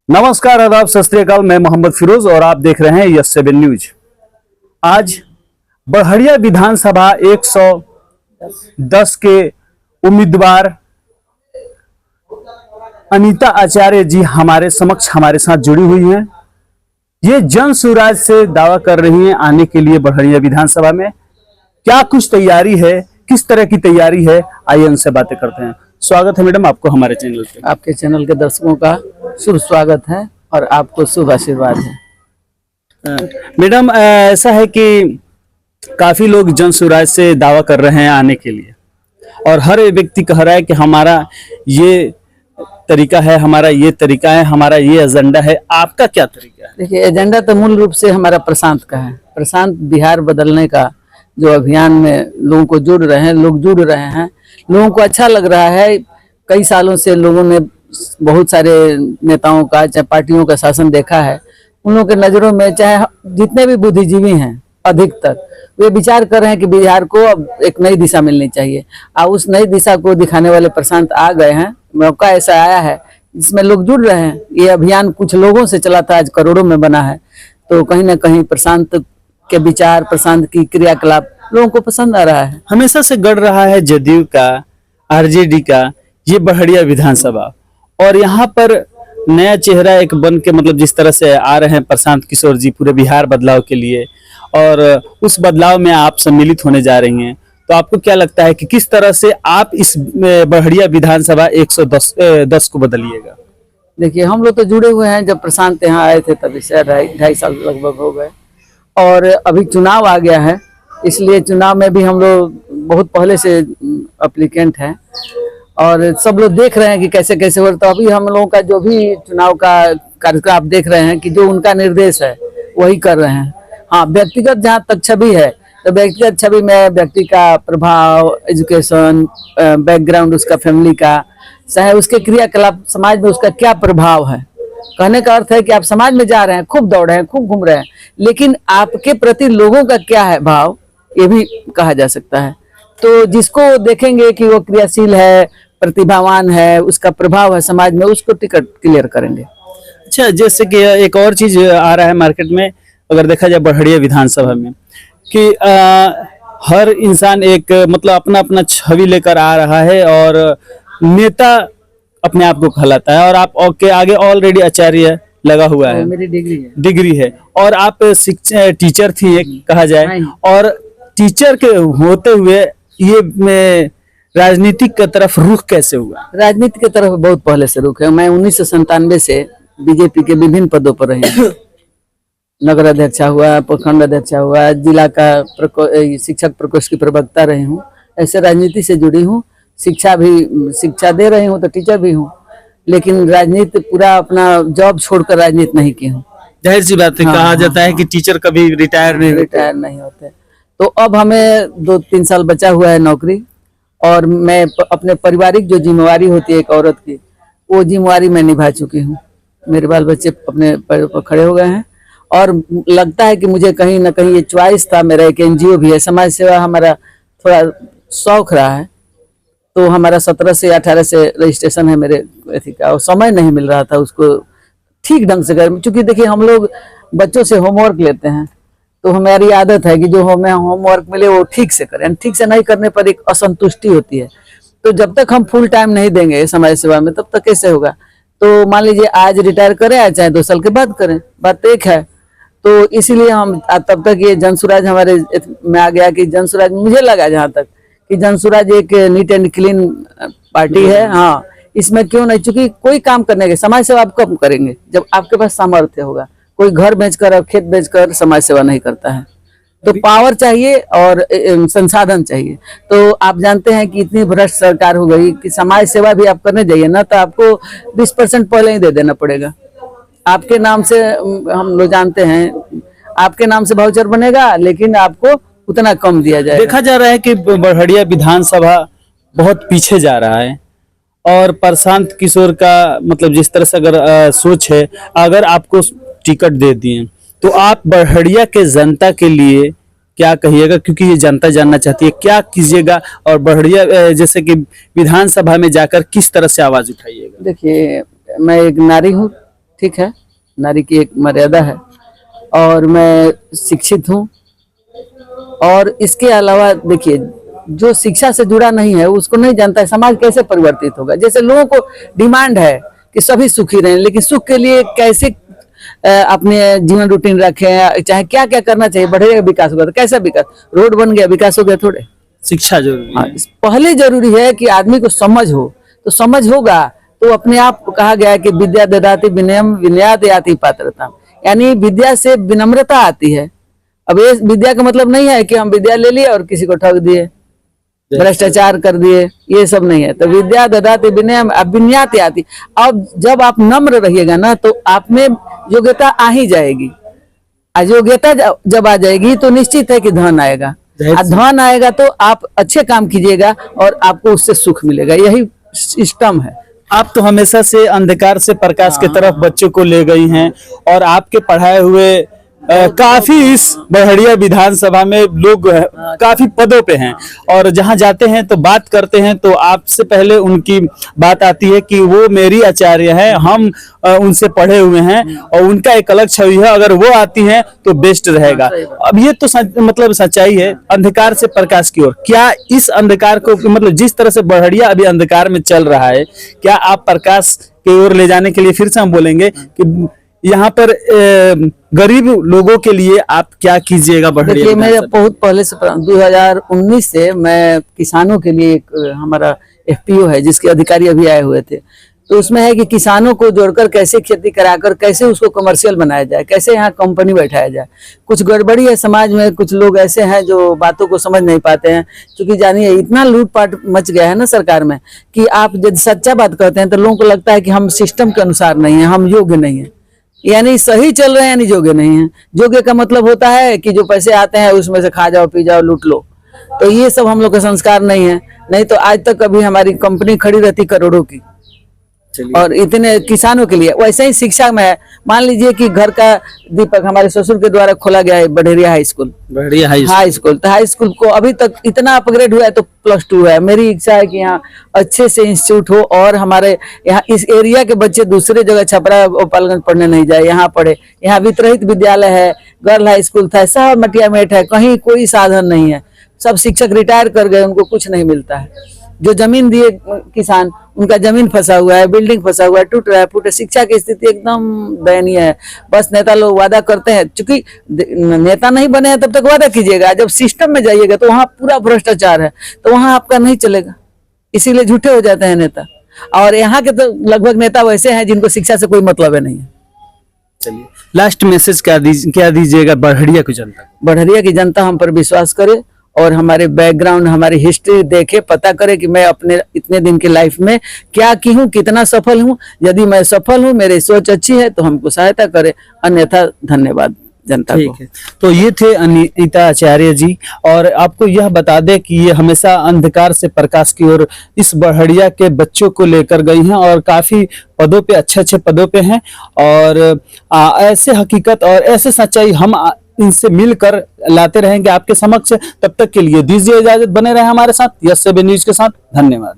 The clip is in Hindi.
नमस्कार, आदाब, सत श्री अकाल। मैं मोहम्मद फिरोज और आप देख रहे हैं यस7 न्यूज। आज बड़हरिया विधानसभा 110 के उम्मीदवार अनीता आचार्य जी हमारे समक्ष हमारे साथ जुड़ी हुई हैं। ये जन सुराज से दावा कर रही हैं आने के लिए बड़हरिया विधानसभा में। क्या कुछ तैयारी है, किस तरह की तैयारी है, आइए उनसे बातें करते हैं। स्वागत है मैडम आपको हमारे चैनल पे। आपके चैनल के दर्शकों का शुभ स्वागत है और आपको शुभ आशीर्वाद है। मैडम, ऐसा है कि काफी लोग जन सुराज से दावा कर रहे हैं आने के लिए और हर व्यक्ति कह रहा है कि हमारा ये तरीका है, हमारा ये तरीका है, हमारा ये एजेंडा है। आपका क्या तरीका है? देखिए, एजेंडा तो मूल रूप से हमारा प्रशांत का है। प्रशांत बिहार बदलने का जो अभियान में लोगों को जुड़ रहे हैं, लोग जुड़ रहे हैं, लोगों को अच्छा लग रहा है। कई सालों से लोगों ने बहुत सारे नेताओं का, चाहे पार्टियों का शासन देखा है। उन लोगों के नज़रों में चाहे जितने भी बुद्धिजीवी हैं अधिकतर, वे विचार कर रहे हैं कि बिहार को अब एक नई दिशा मिलनी चाहिए और उस नई दिशा को दिखाने वाले प्रशांत आ गए हैं। मौका ऐसा आया है जिसमें लोग जुड़ रहे हैं। ये अभियान कुछ लोगों से चला था, आज करोड़ों में बना है। तो कहीं ना कहीं प्रशांत के विचार, प्रशांत की क्रियाकलाप लोगों को पसंद आ रहा है। हमेशा से गढ़ रहा है जदयू का, आरजेडी का ये बड़हरिया विधानसभा, और यहाँ पर नया चेहरा एक बन के, मतलब जिस तरह से आ रहे हैं प्रशांत किशोर जी पूरे बिहार बदलाव के लिए, और उस बदलाव में आप सम्मिलित होने जा रही हैं। तो आपको क्या लगता है कि किस तरह से आप इस बड़हरिया विधानसभा 110 को बदलिएगा? देखिए, हम लोग तो जुड़े हुए हैं। जब प्रशांत यहाँ आए थे तभी से 2.5 साल लगभग हो गए और अभी चुनाव आ गया है, इसलिए चुनाव में भी हम लोग बहुत पहले से एप्लीकेंट हैं और सब लोग देख रहे हैं कि कैसे कैसे हो रहा है। तो अभी हम लोगों का जो भी चुनाव का कार्यक्रम आप देख रहे हैं कि जो उनका निर्देश है वही कर रहे हैं। हाँ, व्यक्तिगत जहाँ तक छवि है तो व्यक्तिगत छवि में व्यक्ति का प्रभाव, एजुकेशन, बैकग्राउंड उसका फैमिली का, चाहे उसके क्रियाकलाप समाज में उसका क्या प्रभाव है। कहने का अर्थ है कि आप समाज में जा रहे हैं, खूब दौड़ रहे हैं, खूब घूम रहे हैं, लेकिन आपके प्रति लोगों का क्या है भाव, ये भी कहा जा सकता है। तो जिसको देखेंगे कि वो क्रियाशील है, प्रतिभावान है, उसका प्रभाव है समाज में, उसको टिकट क्लियर करेंगे। अच्छा, जैसे कि एक और चीज आ रहा है मार्केट में, अगर देखा जाए बड़हरिया विधानसभा में, कि हर इंसान एक मतलब अपना अपना छवि लेकर आ रहा है और नेता अपने आप को कहलाता है, और आप के आगे ऑलरेडी आचार्य लगा हुआ है, मेरी डिग्री है, और आप टीचर थी एक कहा जाए, और टीचर के होते हुए ये में राजनीतिक की तरफ रुख कैसे हुआ? राजनीति की तरफ बहुत पहले से रुख है। मैं 1997 से बीजेपी के विभिन्न पदों पर रही हूँ। नगर अध्यक्ष हुआ, प्रखंड अध्यक्ष हुआ, जिला का शिक्षक प्रकोष्ठ की प्रवक्ता रही हूँ। ऐसे राजनीति से जुड़ी हूँ। शिक्षा दे रही हूँ तो टीचर भी हूँ, लेकिन राजनीति पूरा अपना जॉब छोड़कर राजनीति नहीं की हूँ। जाहिर सी बात है। हाँ, कहा जाता है कि टीचर कभी रिटायर नहीं होते। तो अब हमें 2-3 साल बचा हुआ है नौकरी, और मैं अपने पारिवारिक जो जिम्मेवारी होती है एक औरत की, वो जिम्मेवारी मैं निभा चुकी हूँ। मेरे बाल बच्चे अपने पैरों पर खड़े हो गए हैं और लगता है कि मुझे कहीं ना कहीं ये चॉइस था। मेरा एक एनजीओ भी है, समाज सेवा हमारा थोड़ा शौक रहा है। तो हमारा 17 से 18 से रजिस्ट्रेशन है मेरे एथी का, और समय नहीं मिल रहा था उसको ठीक ढंग से कर। चूंकि देखिए, हम लोग बच्चों से होमवर्क लेते हैं, तो हमारी आदत है कि जो हमें होमवर्क मिले वो ठीक से करें। ठीक से नहीं करने पर एक असंतुष्टि होती है। तो जब तक हम फुल टाइम नहीं देंगे समाज सेवा में, तब तक कैसे होगा। तो मान लीजिए आज रिटायर करें या चाहे 2 साल के बाद करें, बात एक है। तो इसीलिए हम तब तक ये जनसुराज हमारे में आ गया कि जनसुराज, मुझे लगा जहाँ तक कि जनसुराज एक नीट एंड क्लीन पार्टी है। हाँ, इसमें क्यों नहीं, चूंकि कोई काम करने के समाज सेवा आप कब करेंगे जब आपके पास सामर्थ्य होगा। कोई घर बेचकर और खेत बेचकर समाज सेवा नहीं करता है। तो पावर चाहिए और संसाधन चाहिए। तो आप जानते हैं कि इतनी भ्रष्ट सरकार हो गई कि समाज सेवा भी आप करने जाइए ना तो आपको 20% पहले ही दे देना पड़ेगा। आपके नाम से, हम लोग जानते हैं, आपके नाम से वाउचर बनेगा लेकिन आपको उतना कम दिया जाएगा। देखा जा रहा है कि बड़हरिया विधानसभा बहुत पीछे जा रहा है, और प्रशांत किशोर का मतलब जिस तरह से अगर सोच है, अगर आपको टिकट दे दिए तो आप बड़हरिया के जनता के लिए क्या कहिएगा? क्योंकि ये जनता जानना चाहती है, क्या कीजिएगा और बड़हरिया जैसे कि विधानसभा में जाकर किस तरह से आवाज उठाइएगा? देखिए, मैं एक नारी हूँ, ठीक है, नारी की एक मर्यादा है, और मैं शिक्षित हूँ। और इसके अलावा देखिए, जो शिक्षा से जुड़ा नहीं है उसको नहीं जानता है समाज कैसे परिवर्तित होगा। जैसे लोगों को डिमांड है कि सभी सुखी रहें, लेकिन सुख के लिए कैसे अपने जीवन रूटीन रखें, चाहे क्या क्या करना चाहिए, बढ़ेगा विकास होगा। तो कैसा विकास? रोड बन गया, विकास हो गया थोड़े? शिक्षा जरूरी हाँ, है। पहले जरूरी है कि आदमी को समझ हो, तो समझ होगा तो अपने आप कहा गया है कि विद्या ददाति विनयम विनयात याति पात्रता, यानी विद्या से विनम्रता आती है। अब ये विद्या का मतलब नहीं है कि हम विद्या ले लिए और किसी को ठग दिए, भ्रष्टाचार कर दिए, ये सब नहीं है। तो विद्या ददाति विनयम विनयात याति। अब जब आप नम्र रहिएगा ना तो आप में योग्यता आ ही जाएगी। योग्यता जब आ जाएगी तो निश्चित है कि धन आएगा, धन आएगा तो आप अच्छे काम कीजिएगा और आपको उससे सुख मिलेगा। यही सिस्टम है। आप तो हमेशा से अंधकार से प्रकाश की तरफ बच्चों को ले गई हैं, और आपके पढ़ाए हुए काफी इस बड़हरिया विधानसभा में लोग काफी पदों पे हैं, और जहां जाते हैं तो बात करते हैं तो आपसे पहले उनकी बात आती है कि वो मेरी आचार्य है, हम उनसे पढ़े हुए हैं, और उनका एक अलग छवि है, अगर वो आती हैं तो बेस्ट रहेगा। अब ये तो मतलब सच्चाई है, अंधकार से प्रकाश की ओर। क्या इस अंधकार को, मतलब जिस तरह से बड़हरिया अभी अंधकार में चल रहा है, क्या आप प्रकाश की ओर ले जाने के लिए, फिर से हम बोलेंगे कि यहाँ पर गरीब लोगों के लिए आप क्या कीजिएगा? देखिए, मैं बहुत पहले से 2019 से मैं किसानों के लिए एक हमारा FPO है जिसके अधिकारी अभी आए हुए थे, तो उसमें है कि किसानों को जोड़कर कैसे खेती कराकर कैसे उसको कमर्शियल बनाया जाए, कैसे यहाँ कंपनी बैठाया जाए। कुछ गड़बड़ी है समाज में, कुछ लोग ऐसे हैं जो बातों को समझ नहीं पाते हैं, क्योंकि जानिए इतना लूटपाट मच गया है ना सरकार में कि आप यदि सच्चा बात करते हैं तो लोगों को लगता है कि हम सिस्टम के अनुसार नहीं है, हम योग्य नहीं है, यानी सही चल रहे हैं यानी योग्य नहीं है। योग्य का मतलब होता है कि जो पैसे आते हैं उसमें से खा जाओ, पी जाओ, लूट लो। तो ये सब हम लोग का संस्कार नहीं है, नहीं तो आज तक कभी हमारी कंपनी खड़ी रहती करोड़ों की। और इतने किसानों के लिए वैसे ही शिक्षा में है। मान लीजिए कि घर का दीपक हमारे ससुर के द्वारा खोला गया है Barharia high school, high school. तो हाई स्कूल को अभी तक इतना अपग्रेड हुआ है तो +2 है। मेरी इच्छा है कि यहाँ अच्छे से इंस्टीट्यूट हो और हमारे यहाँ इस एरिया के बच्चे दूसरे जगह छपरा गोपालगंज पढ़ने नहीं जाए, यहाँ पढ़े। यहाँ वितरित विद्यालय है, गर्ल हाई स्कूल था, सब मटिया मेट है, कहीं कोई साधन नहीं है। सब शिक्षक रिटायर कर गए, उनको कुछ नहीं मिलता है। जो जमीन दिए किसान, उनका जमीन फंसा हुआ है, बिल्डिंग फंसा हुआ है, टूट रहा है फूटे। शिक्षा की स्थिति एकदम दयनीय है। बस नेता लोग वादा करते हैं, चूंकि नेता नहीं बने हैं तब तक वादा कीजिएगा, जब सिस्टम में जाइएगा तो वहां पूरा भ्रष्टाचार है, तो वहां आपका नहीं चलेगा, इसीलिए झूठे हो जाते हैं नेता। और यहाँ के तो लगभग नेता वैसे हैं जिनको शिक्षा से कोई मतलब नहीं है। चलिए, लास्ट मैसेज क्या दीजिएगा बड़हरिया की जनता को? बड़हरिया की जनता हम पर विश्वास करे और हमारे बैकग्राउंड, हमारी हिस्ट्री देखे, पता करे कि मैं अपने इतने दिन की लाइफ में क्या की हूँ, कितना सफल हूँ। यदि मैं सफल हूँ, मेरी सोच अच्छी है तो हमको सहायता करे, अन्यथा धन्यवाद जनता को। ठीक है, तो ये थे अनीता आचार्य जी, और आपको यह बता दें कि ये हमेशा अंधकार से प्रकाश की ओर इस बड़हरिया के बच्चों को लेकर गई हैं, और काफी पदों पे, अच्छे पदों पे हैं। और ऐसे हकीकत और ऐसे सच्चाई हम इनसे मिलकर लाते रहेंगे आपके समक्ष। तब तक के लिए दीजिए इजाजत, बने रहे हमारे साथ यस7 न्यूज के साथ। धन्यवाद।